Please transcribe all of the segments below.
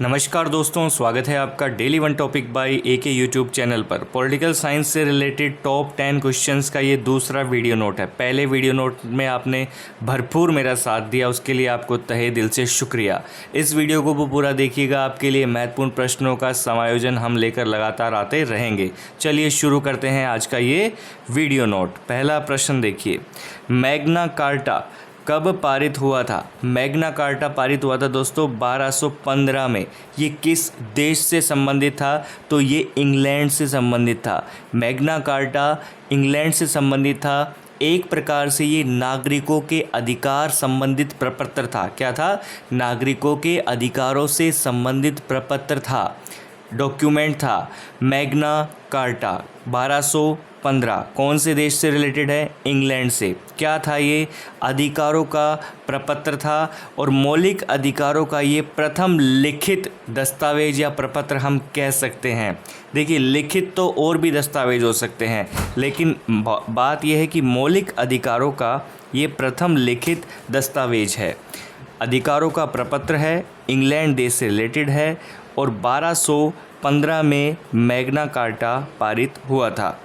नमस्कार दोस्तों, स्वागत है आपका daily one topic by AK YouTube channel पर। पॉलिटिकल साइंस से रिलेटेड टॉप 10 क्वेश्चंस का ये दूसरा वीडियो नोट है। पहले वीडियो नोट में आपने भरपूर मेरा साथ दिया, उसके लिए आपको तहे दिल से शुक्रिया। इस वीडियो को पूरा देखिएगा, आपके लिए महत्वपूर्ण प्रश्नों का समायोजन हम लेकर लगातार आते रहेंगे। चलिए शुरू करते हैं आज का ये वीडियो नोट। पहला प्रश्न देखिए, मैग्ना कार्टा कब पारित हुआ था? मैग्ना कार्टा पारित हुआ था दोस्तों 1215 में। ये किस देश से संबंधित था? तो ये इंग्लैंड से संबंधित था। मैग्ना कार्टा इंग्लैंड से संबंधित था। एक प्रकार से ये नागरिकों के अधिकार संबंधित प्रपत्र था। क्या था? नागरिकों के अधिकारों से संबंधित प्रपत्र था, डॉक्यूमेंट था। मैग्ना कार्टा 1215 कौन से देश से रिलेटेड है? इंग्लैंड से। क्या था ये? अधिकारों का प्रपत्र था और मौलिक अधिकारों का ये प्रथम लिखित दस्तावेज या प्रपत्र हम कह सकते हैं। देखिए, लिखित तो और भी दस्तावेज हो सकते हैं, लेकिन बात यह है कि मौलिक अधिकारों का ये प्रथम लिखित दस्तावेज है। अधिकारों का प्रपत्र है, इंग्लैंड देश से रिलेटेड है और 1215 में मैग्ना कार्टा पारित हुआ था।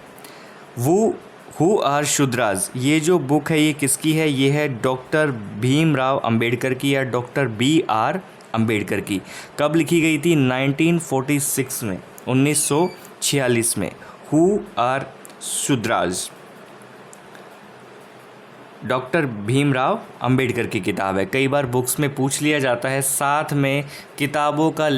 हु आर शूद्राज, ये जो बुक है ये किसकी है? ये है डॉक्टर भीमराव अंबेडकर की या डॉक्टर BR अंबेडकर की। कब लिखी गई थी? 1946 में, 1946 में। Who are Shudras, doctor Bhimrao Ambedkar की किताब है। कई बार बुक्स में पूछ लिया जाता है, साथ में किताबों का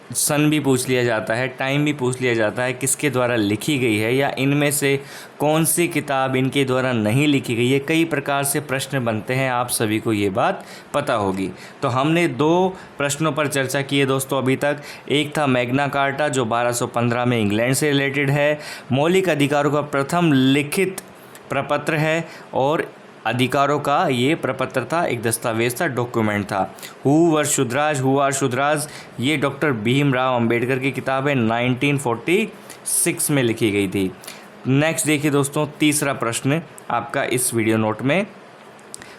सन भी पूछ लिया जाता है, टाइम भी पूछ लिया जाता है, किसके द्वारा लिखी गई है या इनमें से कौन सी किताब इनके द्वारा नहीं लिखी गई है। कई प्रकार से प्रश्न बनते हैं, आप सभी को ये बात पता होगी। तो हमने 2 प्रश्नों पर चर्चा की है दोस्तों अभी तक। एक था मैग्ना कार्टा जो 1215 में इंग्लैंड से रिलेटेड है, मौलिक अधिकारों का प्रथम लिखित प्रपत्र है और अधिकारों का ये प्रपत्र था, एक दस्तावेज था, डॉक्यूमेंट था। हु आर शूद्राज ये डॉक्टर भीमराव अंबेडकर की किताब है, 1946 में लिखी गई थी। नेक्स्ट देखिए दोस्तों, तीसरा प्रश्न आपका इस वीडियो नोट में,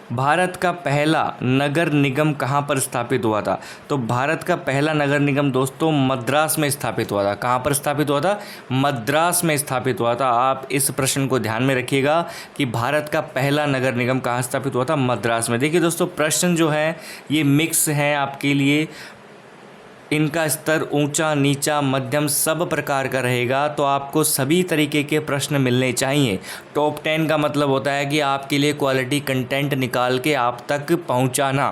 भारत का पहला नगर निगम कहाँ पर स्थापित हुआ था? तो भारत का पहला नगर निगम दोस्तों मद्रास में स्थापित हुआ था। कहाँ पर स्थापित हुआ था? मद्रास में स्थापित हुआ था। आप इस प्रश्न को ध्यान में रखिएगा कि भारत का पहला नगर निगम कहाँ स्थापित हुआ था? मद्रास में। देखिए दोस्तों, प्रश्न जो है ये मिक्स हैं आपके लिए, इनका स्तर ऊंचा नीचा मध्यम सब प्रकार का रहेगा, तो आपको सभी तरीके के प्रश्न मिलने चाहिए। टॉप 10 का मतलब होता है कि आपके लिए क्वालिटी कंटेंट निकाल के आप तक पहुंचाना।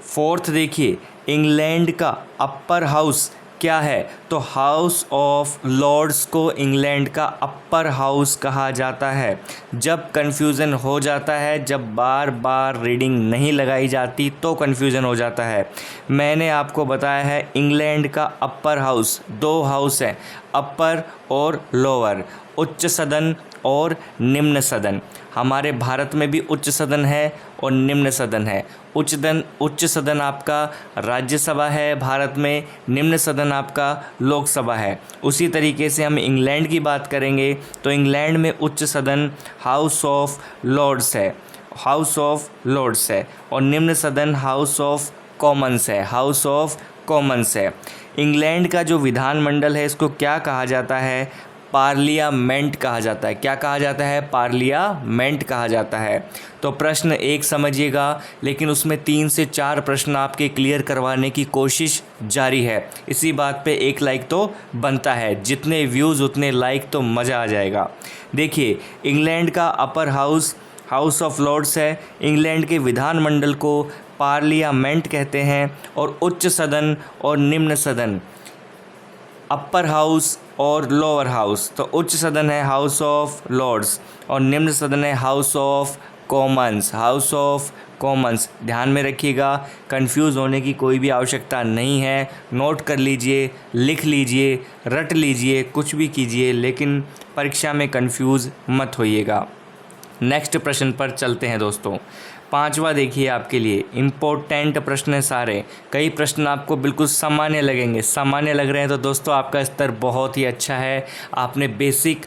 फोर्थ देखिए, इंग्लैंड का अपर हाउस क्या है? तो हाउस ऑफ लॉर्ड्स को इंग्लैंड का अपर हाउस कहा जाता है। जब कन्फ्यूज़न हो जाता है, जब बार बार रीडिंग नहीं लगाई जाती तो कन्फ्यूज़न हो जाता है। मैंने आपको बताया है इंग्लैंड का अपर हाउस 2 हाउस हैं, अपर और लोअर, उच्च सदन और निम्न सदन। हमारे भारत में भी उच्च सदन है और निम्न सदन है। उच्च सदन आपका राज्यसभा है भारत में, निम्न सदन आपका लोकसभा है। उसी तरीके से हम इंग्लैंड की बात करेंगे तो इंग्लैंड में उच्च सदन हाउस ऑफ लॉर्ड्स है, हाउस ऑफ लॉर्ड्स है, और निम्न सदन हाउस ऑफ कॉमन्स है, हाउस ऑफ कॉमन्स है। इंग्लैंड का जो विधानमंडल है इसको क्या कहा जाता है? पार्लियामेंट कहा जाता है। क्या कहा जाता है? पार्लियामेंट कहा जाता है। तो प्रश्न 1 समझिएगा, लेकिन उसमें 3 से 4 प्रश्न आपके क्लियर करवाने की कोशिश जारी है। इसी बात पे 1 लाइक तो बनता है, जितने व्यूज़ उतने लाइक, तो मज़ा आ जाएगा। देखिए, इंग्लैंड का upper house house of lords है, इंग्लैंड के विधानमंडल को पार्लियामेंट कहते हैं, और उच्च सदन और निम्न सदन, अपर हाउस और लोअर हाउस, तो उच्च सदन है हाउस ऑफ लॉर्ड्स और निम्न सदन है house of Commons, house of Commons. ध्यान में रखिएगा, कंफ्यूज होने की कोई भी आवश्यकता नहीं है। नोट कर लीजिए, लिख लीजिए, रट लीजिए, कुछ भी कीजिए, लेकिन परीक्षा में कंफ्यूज मत होइएगा। नेक्स्ट प्रश्न पर चलते हैं दोस्तों। 5वां देखिए, आपके लिए इम्पोर्टेंट प्रश्न है सारे। कई प्रश्न आपको बिल्कुल सामान्य लगेंगे, सामान्य लग रहे हैं तो दोस्तों आपका स्तर बहुत ही अच्छा है, आपने बेसिक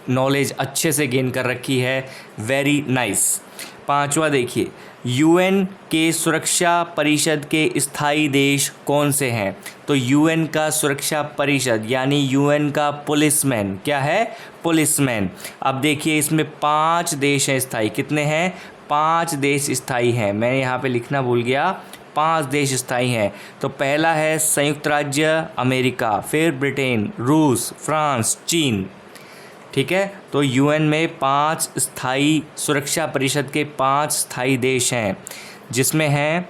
नॉलेज अच्छे से गेन कर रखी है। Very nice. पांचवा देखिए, यूएन के सुरक्षा परिषद के स्थायी देश कौन से हैं? तो यूएन का सुरक्षा परिषद यानी यूएन का पुलिसमैन क्या है? पुलिसमैन। अब देखिए इसमें 5 देश हैं स्थायी। कितने हैं? 5 देश स्थायी हैं। मैं यहाँ पे लिखना भूल गया, 5 देश स्थायी हैं। तो पहला है संयुक्त राज्य अमेरिका, फिर ब्रिटेन, रूस, फ्रांस, चीन। ठीक है, तो यूएन में 5 स्थायी सुरक्षा परिषद के 5 स्थायी देश हैं, जिसमें हैं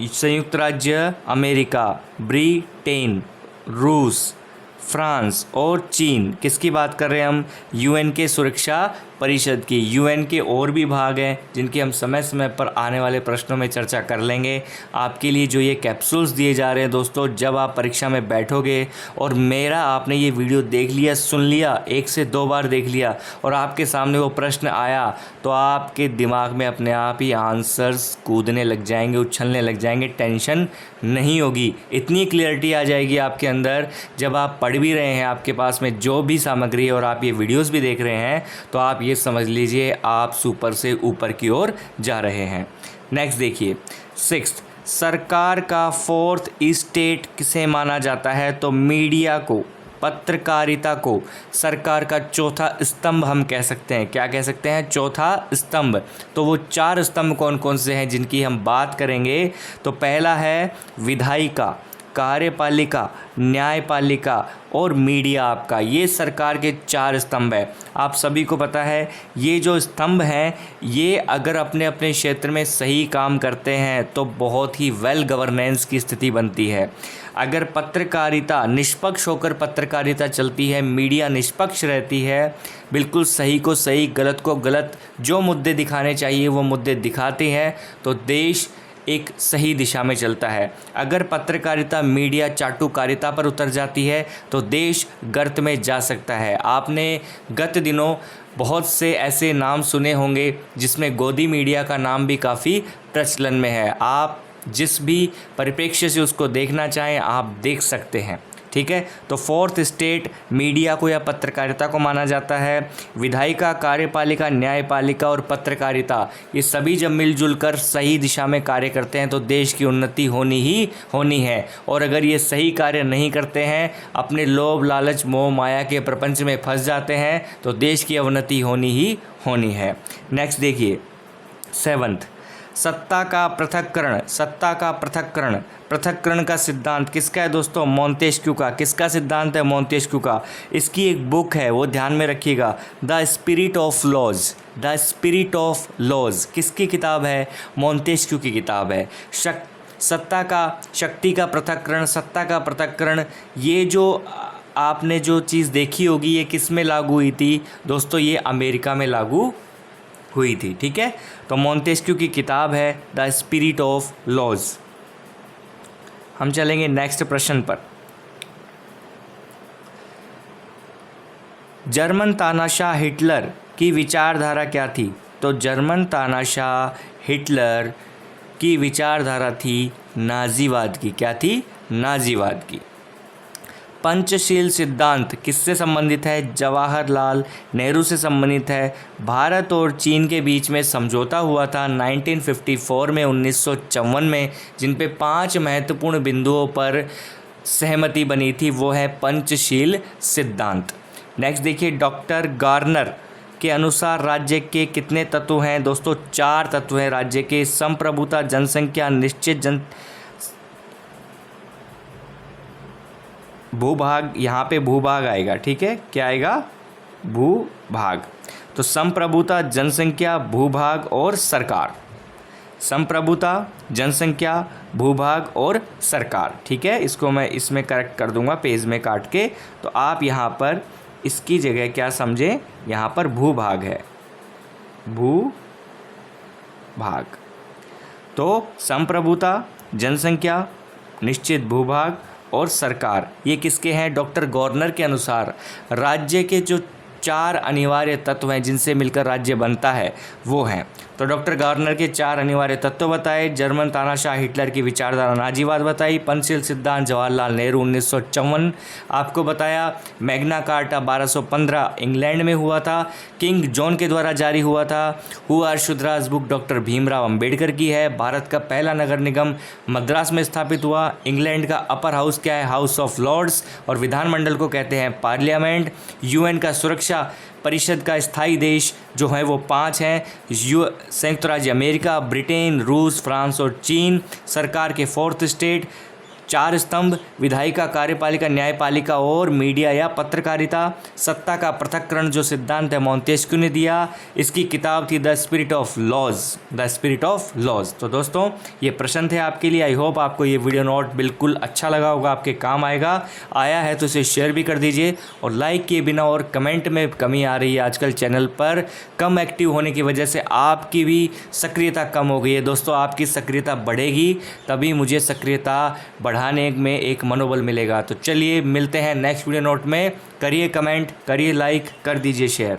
संयुक्त राज्य अमेरिका, ब्रिटेन, रूस, फ्रांस और चीन। किसकी बात कर रहे हैं हम? यूएन के सुरक्षा परिषद की। यूएन के और भी भाग हैं जिनकी हम समय समय पर आने वाले प्रश्नों में चर्चा कर लेंगे। आपके लिए जो ये कैप्सूल्स दिए जा रहे हैं दोस्तों, जब आप परीक्षा में बैठोगे और मेरा आपने ये वीडियो देख लिया, सुन लिया, 1 से 2 बार देख लिया और आपके सामने वो प्रश्न आया, तो आपके दिमाग में अपने आप ही आंसर्स कूदने लग जाएंगे, उछलने लग जाएंगे। टेंशन नहीं होगी, इतनी क्लियरिटी आ जाएगी आपके अंदर। जब आप पढ़ भी रहे हैं, आपके पास में जो भी सामग्री है और आप ये वीडियोस भी देख रहे हैं, तो आप ये समझ लीजिए आप सुपर से ऊपर की ओर जा रहे हैं। नेक्स्ट देखिए, 6th, सरकार का 4th स्टेट किसे माना जाता है? तो मीडिया को, पत्रकारिता को सरकार का चौथा स्तंभ हम कह सकते हैं। क्या कह सकते हैं? चौथा स्तंभ। तो वो 4 स्तंभ कौन कौन से हैं जिनकी हम बात करेंगे? तो पहला है विधायिका, कार्यपालिका, न्यायपालिका और मीडिया। आपका ये सरकार के 4 स्तंभ है। आप सभी को पता है ये जो स्तंभ हैं, ये अगर अपने अपने क्षेत्र में सही काम करते हैं तो बहुत ही वेल गवर्नेंस की स्थिति बनती है। अगर पत्रकारिता निष्पक्ष होकर पत्रकारिता चलती है, मीडिया निष्पक्ष रहती है, बिल्कुल सही को सही, गलत को गलत, जो मुद्दे दिखाने चाहिए वो मुद्दे दिखाते हैं, तो देश एक सही दिशा में चलता है। अगर पत्रकारिता, मीडिया चाटुकारिता पर उतर जाती है तो देश गर्त में जा सकता है। आपने गत दिनों बहुत से ऐसे नाम सुने होंगे जिसमें गोदी मीडिया का नाम भी काफ़ी प्रचलन में है। आप जिस भी परिप्रेक्ष्य से उसको देखना चाहें आप देख सकते हैं। ठीक है, तो 4th स्टेट मीडिया को या पत्रकारिता को माना जाता है। विधायिका, कार्यपालिका, न्यायपालिका और पत्रकारिता, ये सभी जब मिलजुल कर सही दिशा में कार्य करते हैं तो देश की उन्नति होनी ही होनी है। और अगर ये सही कार्य नहीं करते हैं, अपने लोभ लालच मोह माया के प्रपंच में फंस जाते हैं, तो देश की अवनति होनी ही होनी है। नेक्स्ट देखिए, 7th, सत्ता का पृथक्करण। सत्ता का पृथक्करण, पृथक्करण का सिद्धांत किसका है दोस्तों? मोंतेस्क्यू का। किसका सिद्धांत है? मोंतेस्क्यू का। इसकी एक बुक है, वो ध्यान में रखिएगा, the spirit of laws. The spirit of laws किसकी किताब है? मोंतेस्क्यू की किताब है। सत्ता का, शक्ति का पृथक्करण, सत्ता का पृथक्करण, ये जो आपने जो चीज़ देखी होगी, ये किस में लागू हुई थी दोस्तों? ये अमेरिका में लागू हुई थी। ठीक है, तो मोंतेस्क्यू की किताब है द स्पिरिट ऑफ लॉज। हम चलेंगे नेक्स्ट प्रश्न पर। जर्मन तानाशाह हिटलर की विचारधारा क्या थी? तो जर्मन तानाशाह हिटलर की विचारधारा थी नाजीवाद की। क्या थी? नाजीवाद की। पंचशील सिद्धांत किससे संबंधित है? जवाहरलाल नेहरू से संबंधित है। भारत और चीन के बीच में समझौता हुआ था 1954 में, 1954 में, जिन पे 5 महत्वपूर्ण बिंदुओं पर सहमति बनी थी, वो है पंचशील सिद्धांत। नेक्स्ट देखिए, डॉक्टर गार्नर के अनुसार राज्य के कितने तत्व हैं दोस्तों? 4 तत्व हैं राज्य के। संप्रभुता, जनसंख्या, निश्चित जन भूभाग, यहाँ पे भूभाग आएगा। ठीक है, क्या आएगा? भूभाग। तो संप्रभुता, जनसंख्या, भूभाग और सरकार। संप्रभुता, जनसंख्या, भूभाग और सरकार। ठीक है, इसको मैं इसमें करेक्ट कर दूंगा पेज में काट के। तो आप यहाँ पर इसकी जगह क्या समझें? यहाँ पर भूभाग है, भूभाग। तो संप्रभुता, जनसंख्या, निश्चित भूभाग और सरकार, ये किसके हैं? डॉक्टर गॉर्नर के अनुसार राज्य के जो 4 अनिवार्य तत्व हैं जिनसे मिलकर राज्य बनता है, वो हैं। तो डॉक्टर गार्नर के 4 अनिवार्य तत्व बताए। जर्मन तानाशाह हिटलर की विचारधारा नाजीवाद बताई। पंचशील सिद्धांत जवाहरलाल नेहरू 1954 आपको बताया। मैग्ना कार्टा 1215 इंग्लैंड में हुआ था, किंग जॉन के द्वारा जारी हुआ था। Who are Shudras book doctor Bhimrao Ambedkar की है। भारत का पहला नगर निगम मद्रास में स्थापित हुआ। इंग्लैंड का अपर हाउस क्या है? House of lords. और विधानमंडल को कहते हैं पार्लियामेंट। यूएन का सुरक्षा परिषद का स्थायी देश जो है वो 5 हैं। संयुक्त राज्य अमेरिका, ब्रिटेन, रूस, फ्रांस और चीन। सरकार के 4th स्टेट, 4 स्तंभ, विधायिका, कार्यपालिका, न्यायपालिका और मीडिया या पत्रकारिता। सत्ता का पृथक्करण जो सिद्धांत है मॉन्टेस्क्यू ने दिया। इसकी किताब थी the spirit of laws, the spirit of laws. तो दोस्तों ये प्रश्न थे आपके लिए। आई होप आपको ये वीडियो नोट बिल्कुल अच्छा लगा होगा, आपके काम आया है तो इसे शेयर भी कर दीजिए। और लाइक किए बिना और कमेंट में कमी आ रही है आजकल चैनल पर। कम एक्टिव होने की वजह से आपकी भी सक्रियता कम हो गई है। दोस्तों आपकी सक्रियता बढ़ेगी तभी मुझे सक्रियता बढ़ाने में एक मनोबल मिलेगा। तो चलिए मिलते हैं नेक्स्ट वीडियो नोट में। करिए कमेंट, करिए लाइक, कर दीजिए शेयर।